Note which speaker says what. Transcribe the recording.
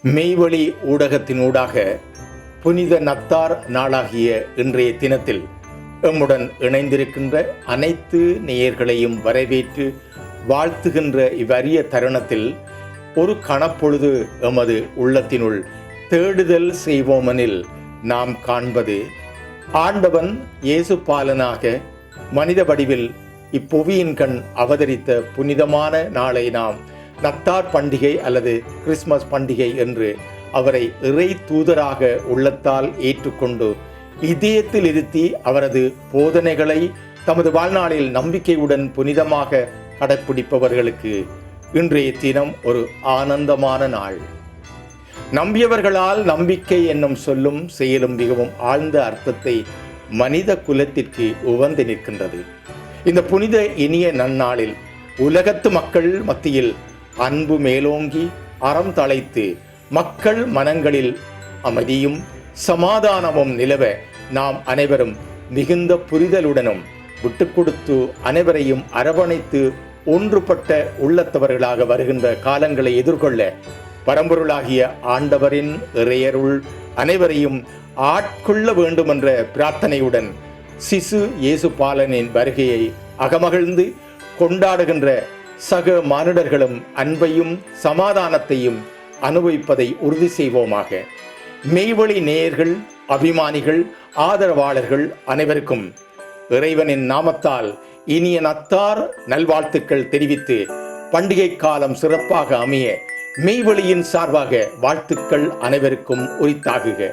Speaker 1: மெய்வழி ஊடகத்தினூடாக புனித நத்தார் நாளாகிய இன்றைய தினத்தில் எம்முடன் இணைந்திருக்கின்ற அனைத்து நேயர்களையும் வரவேற்று வாழ்த்துகின்ற இவ்வரிய தருணத்தில் ஒரு கணப்பொழுது எமது உள்ளத்தினுள் தேடுதல் செய்வோமெனில் நாம் காண்பது ஆண்டவன் இயேசு பாலனாக மனித வடிவில் இப்புவியின் கண் அவதரித்த புனிதமான நாளை நாம் நத்தார் பண்டிகை அல்லது கிறிஸ்மஸ் பண்டிகை என்று அவரை இறை தூதராக உள்ளத்தால் ஏற்றுக்கொண்டு இதயத்தில் இருத்தி அவரது போதனைகளை தமது வாழ்நாளில் நம்பிக்கையுடன் புனிதமாக கடைப்பிடிப்பவர்களுக்கு இன்றைய தினம் ஒரு ஆனந்தமான நாள். நம்பியவர்களால் நம்பிக்கை என்னும் சொல்லும் செயலும் மிகவும் ஆழ்ந்த அர்த்தத்தை மனித குலத்திற்கு உவந்து நிற்கின்றது. இந்த புனித இனிய நன்னாளில் உலகத்து மக்கள் மத்தியில் அன்பு மேலோங்கி அறம் தழைத்து மக்கள் மனங்களில் அமைதியும் சமாதானமும் நிலவ நாம் அனைவரும் மிகுந்த புரிதலுடனும் விட்டு கொடுத்து அனைவரையும் அரவணைத்து ஒன்றுபட்ட உள்ளத்தவர்களாக வருகின்ற காலங்களை எதிர்கொள்ள பரம்பொருளாகிய ஆண்டவரின் இறையருள் அனைவரையும் ஆட்கொள்ள வேண்டும் என்ற பிரார்த்தனையுடன் சிசு இயேசு பாலனின் வருகையை அகமகிழ்ந்து கொண்டாடுகின்ற சக மானுடர்களும் அன்பையும் சமாதானத்தையும் அனுபவிப்பதை உறுதி செய்வோமாக. மெய்வழி நேயர்கள், அபிமானிகள், ஆதரவாளர்கள் அனைவருக்கும் இறைவனின் நாமத்தால் இனிய நத்தார் நல்வாழ்த்துக்கள் தெரிவித்து பண்டிகை காலம் சிறப்பாக அமைய மெய்வழியின் சார்பாக வாழ்த்துக்கள் அனைவருக்கும் உரித்தாகுக.